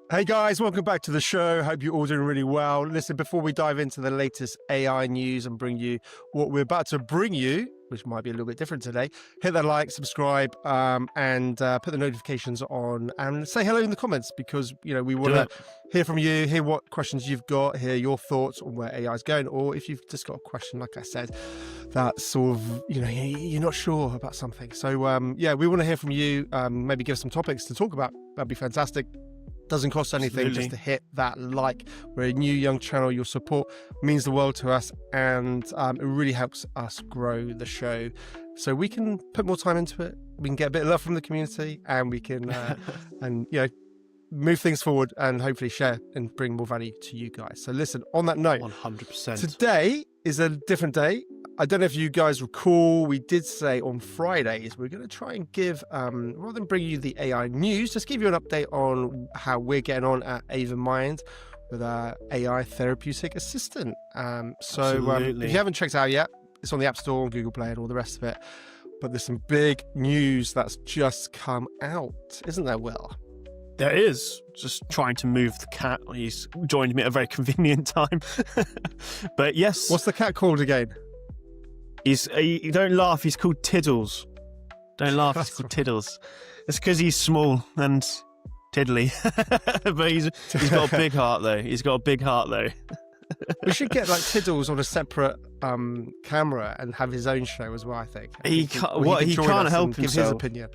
Hey guys, welcome back to the show. Hope you're all doing really well. Listen, before we dive into the latest AI news and bring you what we're about to bring you, which might be a little bit different today, hit that like, subscribe, and put the notifications on and say hello in the comments because, we want to hear from you, hear what questions you've got, hear your thoughts on where AI is going, or if you've just got a question, like I said, that sort of, you're not sure about something. So, we want to hear from you. Maybe give us some topics to talk about. That'd be fantastic. Doesn't cost anything just to hit that like. We're a new young channel. Your support means the world to us, and it really helps us grow the show so we can put more time into it. We can get a bit of love from the community, and we can move things forward and hopefully share and bring more value to you guys. So listen, on that note, 100%. Today is a different day. I don't know if you guys recall, we did say on Fridays, we're going to try and give, rather than bring you the AI news, just give you an update on how we're getting on at Ava Mind with our AI therapeutic assistant. If you haven't checked it out yet, it's on the App Store, on Google Play and all the rest of it. But there's some big news that's just come out, isn't there, Will? There is. Just trying to move the cat. He's joined me at a very convenient time. But yes. What's the cat called again? You don't laugh, he's called Tiddles. Don't laugh, he's called Tiddles. It's because he's small and tiddly. But he's got a big heart though. We should get like Tiddles on a separate camera and have his own show as well, I think. He can't help himself. Give his opinion.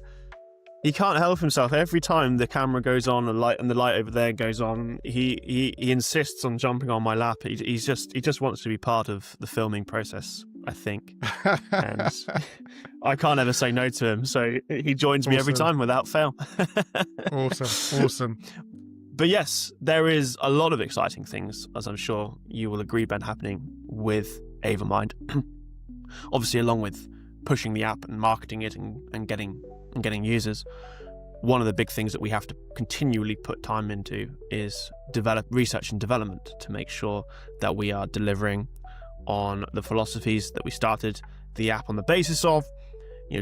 He can't help himself. Every time the camera goes on and the light over there goes on, he insists on jumping on my lap. He just wants to be part of the filming process, I think. And I can't ever say no to him, so he joins me every time without fail. Awesome. But yes, there is a lot of exciting things, as I'm sure you will agree, Ben, happening with Ava Mind. Obviously, along with pushing the app and marketing it and getting users, one of the big things that we have to continually put time into is research and development to make sure that we are delivering on the philosophies that we started the app on the basis of,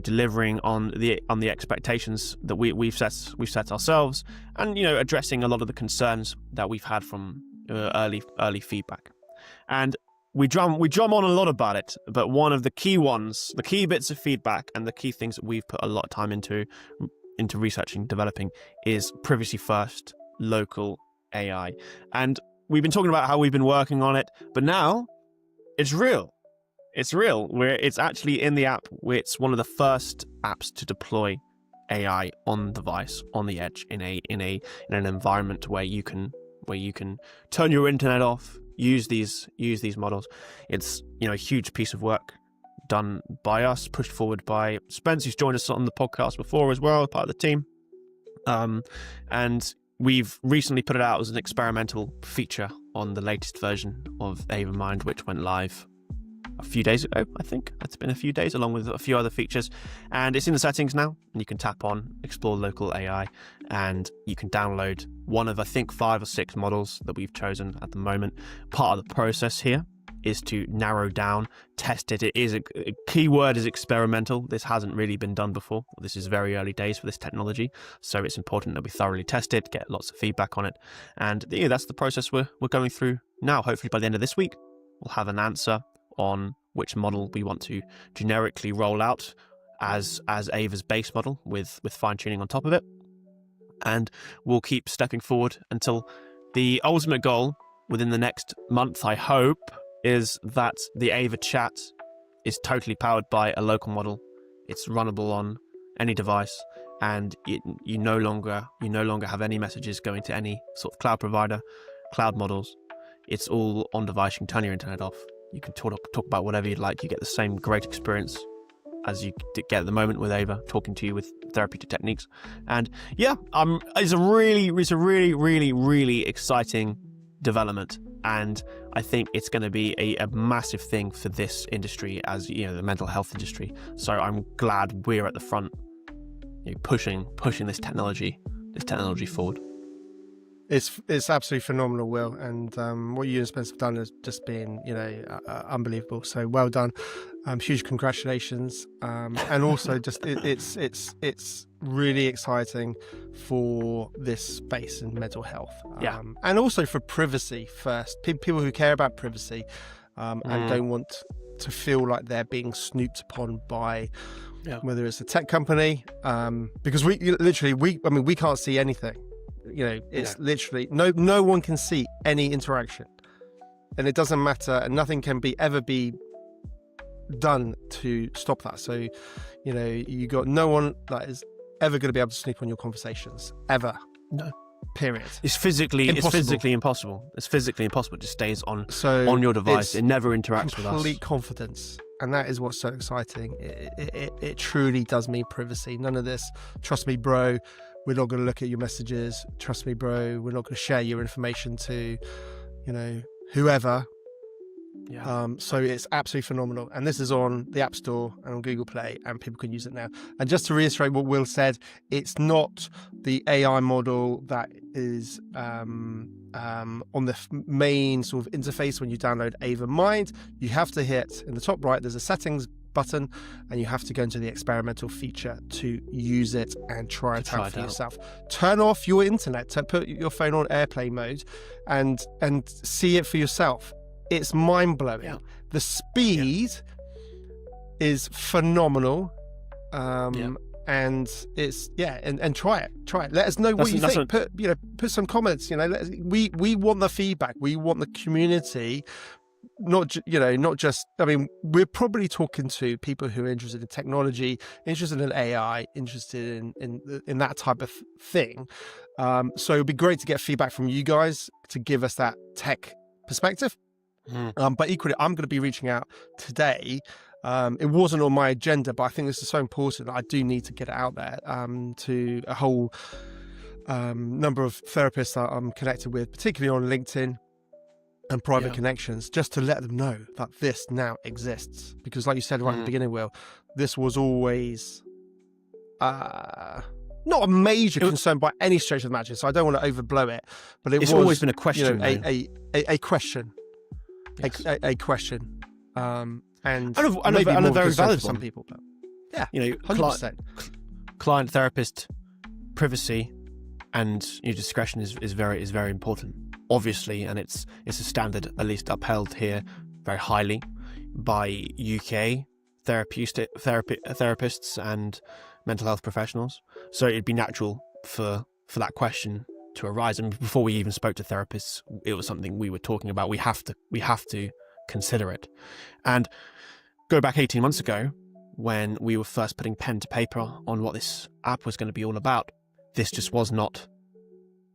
delivering on the expectations that we've set ourselves, and addressing a lot of the concerns that we've had from early feedback. And we drum on a lot about it, but one of the key bits of feedback and the key things that we've put a lot of time into researching, developing, is privacy first local AI. And we've been talking about how we've been working on it, but now it's real. It's actually in the app. It's one of the first apps to deploy AI on device, on the edge, in an environment where you can turn your internet off, use these models. It's a huge piece of work done by us, pushed forward by Spence, who's joined us on the podcast before as well, part of the team. And we've recently put it out as an experimental feature on the latest version of Ava Mind, which went live a few days ago, I think. It's been a few days, along with a few other features. And it's in the settings now, and you can tap on Explore Local AI, and you can download one of, I think, 5 or 6 models that we've chosen at the moment. Part of the process here is to narrow down, test it. It is a key word is experimental. This hasn't really been done before. This is very early days for this technology, so it's important that we thoroughly test it, get lots of feedback on it. And that's the process we're going through now. Hopefully by the end of this week, we'll have an answer on which model we want to generically roll out as Ava's base model with fine-tuning on top of it. And we'll keep stepping forward until the ultimate goal within the next month, I hope, is that the Ava chat is totally powered by a local model. It's runnable on any device, and you no longer have any messages going to any sort of cloud provider, cloud models. It's all on device. You can turn your internet off. You can talk about whatever you'd like. You get the same great experience as you get at the moment with Ava, talking to you with therapeutic techniques. And it's a really, really exciting development. And I think it's going to be a massive thing for this industry, as the mental health industry. So I'm glad we're at the front, pushing this technology forward. It's absolutely phenomenal, Will, and what you and Spence have done has just been, unbelievable. So well done, huge congratulations, and also just it's really exciting for this space in mental health, and also for privacy first. People who care about privacy and don't want to feel like they're being snooped upon by whether it's a tech company, because we can't see anything. It's literally no one can see any interaction, and it doesn't matter, and nothing can ever be done to stop that. So you got no one that is ever going to be able to snoop on your conversations ever. No. Period. It's physically impossible. It's physically impossible. It just stays on your device. It never interacts with us. Complete confidence. And that is what's so exciting. It truly does mean privacy. None of this, trust me, bro, we're not going to look at your messages. Trust me, bro, we're not going to share your information to, whoever. Yeah. So it's absolutely phenomenal. And this is on the App Store and on Google Play, and people can use it now. And just to reiterate what Will said, it's not the AI model that is on the main sort of interface when you download Ava Mind. You have to hit in the top right, there's a settings button, and you have to go into the experimental feature to use it and try it out for yourself. Turn off your internet, put your phone on airplane mode and see it for yourself. It's mind-blowing. Yeah. The speed is phenomenal. And it's and try it. Let us know what you think. Put some comments. We want the feedback. We want the community. Not just. I mean, we're probably talking to people who are interested in technology, interested in AI, interested in that type of thing. So it'd be great to get feedback from you guys to give us that tech perspective. But equally, I'm going to be reaching out today. It wasn't on my agenda, but I think this is so important that I do need to get it out there to a whole number of therapists that I'm connected with, particularly on LinkedIn and private connections, just to let them know that this now exists. Because like you said right at the beginning, Will, this was always not a major concern by any stretch of the imagination, so I don't want to overblow it, but it's always been a question, a question. Yes. A question, and a very valid for some people. But 100%. Client therapist privacy and discretion is very important, obviously, and it's a standard at least upheld here very highly by UK therapists and mental health professionals. So it'd be natural for that question to arise. And before we even spoke to therapists, it was something we were talking about. We have to consider it. And go back 18 months ago, when we were first putting pen to paper on what this app was going to be all about, this just was not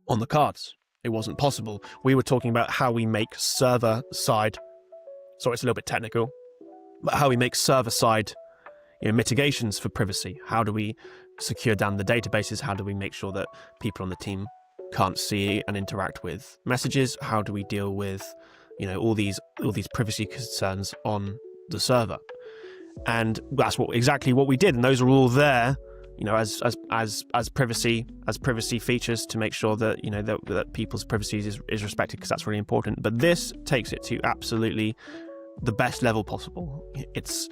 on the cards. It wasn't possible. We were talking about how we make server-side, sorry, it's a little bit technical, but how we make server-side mitigations for privacy. How do we secure down the databases? How do we make sure that people on the team can't see and interact with messages? How do we deal with all these privacy concerns on the server? And that's exactly what we did, and those are all there as privacy features to make sure that that people's privacy is respected, because that's really important. But this takes it to absolutely the best level possible. It's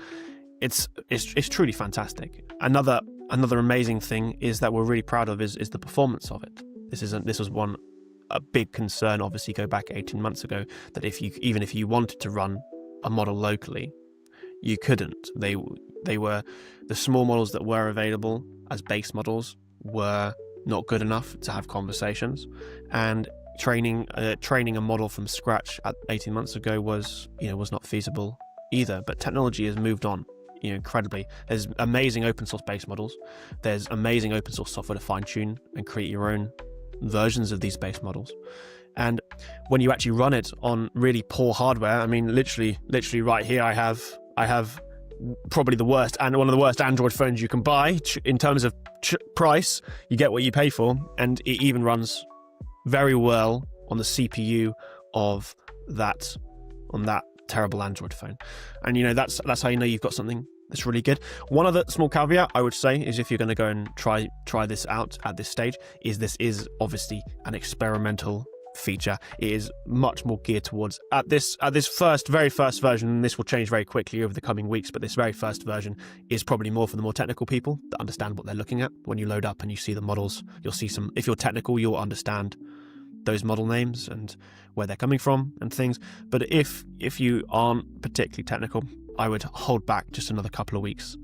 truly fantastic. Another amazing thing is that we're really proud of is the performance of it. This was a big concern, obviously, go back 18 months ago, that even if you wanted to run a model locally, you couldn't. They were, the small models that were available as base models were not good enough to have conversations, and training a model from scratch at 18 months ago was not feasible either. But technology has moved on incredibly. There's amazing open source base models. There's amazing open source software to fine tune and create your own versions of these base models. And when you actually run it on really poor hardware, I mean, literally right here, I have probably the worst, and one of the worst Android phones you can buy in terms of price. You get what you pay for, and it even runs very well on the CPU on that terrible Android phone. And that's how you've got something That's really good. One other small caveat I would say is if you're going to go and try this out at this stage, is this is obviously an experimental feature. It is much more geared towards at this very first version, and this will change very quickly over the coming weeks, but this very first version is probably more for the more technical people that understand what they're looking at. When you load up and you see the models, you'll see some, if you're technical, you'll understand those model names and where they're coming from and things. But if you aren't particularly technical, I would hold back just another couple of weeks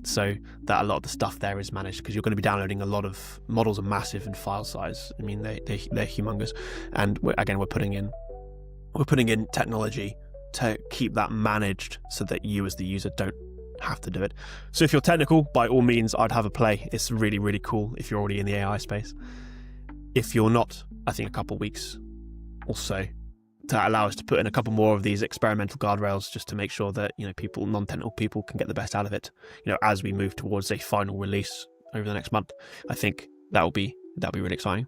so that a lot of the stuff there is managed, because you're going to be downloading a lot of models are massive in file size. I mean, they're humongous, and we're putting in technology to keep that managed so that you as the user don't have to do it. So if you're technical, by all means, I'd have a play. It's really, really cool if you're already in the AI space. If you're not, I think a couple of weeks or so to allow us to put in a couple more of these experimental guardrails, just to make sure that, you know, people, non-technical people, can get the best out of it, you know, as we move towards a final release over the next month. I think that'll be really exciting.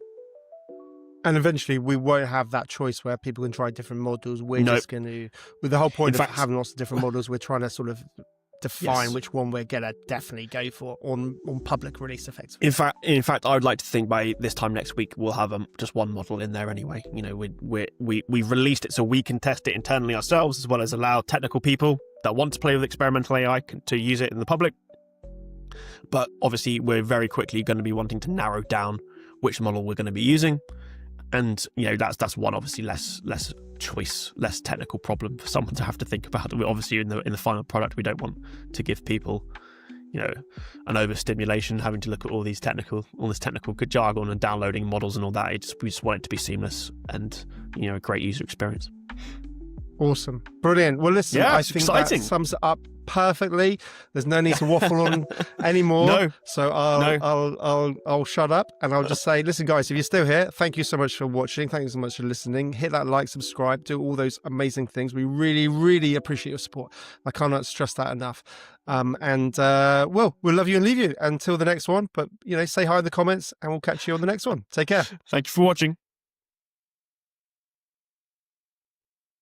And eventually we won't have that choice where people can try different models. We're just going to, with the whole point of having lots of different models, we're trying to sort of define which one we're going to definitely go for on public release effectively. In fact, I would like to think by this time next week we'll have just one model in there anyway. You know, we've released it so we can test it internally ourselves, as well as allow technical people that want to play with experimental AI to use it in the public. But obviously, we're very quickly going to be wanting to narrow down which model we're going to be using, and you know, that's one obviously less choice, less technical problem for someone to have to think about. Obviously, in the final product, we don't want to give people, you know, an overstimulation, having to look at all this technical jargon and downloading models and all that. We just want it to be seamless and, you know, a great user experience. Awesome, brilliant. Well, listen, I think exciting. That sums it up perfectly. There's no need to waffle on anymore. No. So I'll shut up, and I'll just say, listen, guys, if you're still here, thank you so much for watching. Thank you so much for listening. Hit that like, subscribe, do all those amazing things. We really, really appreciate your support. I cannot stress that enough. We'll love you and leave you until the next one. But, you know, say hi in the comments, and we'll catch you on the next one. Take care. Thank you for watching.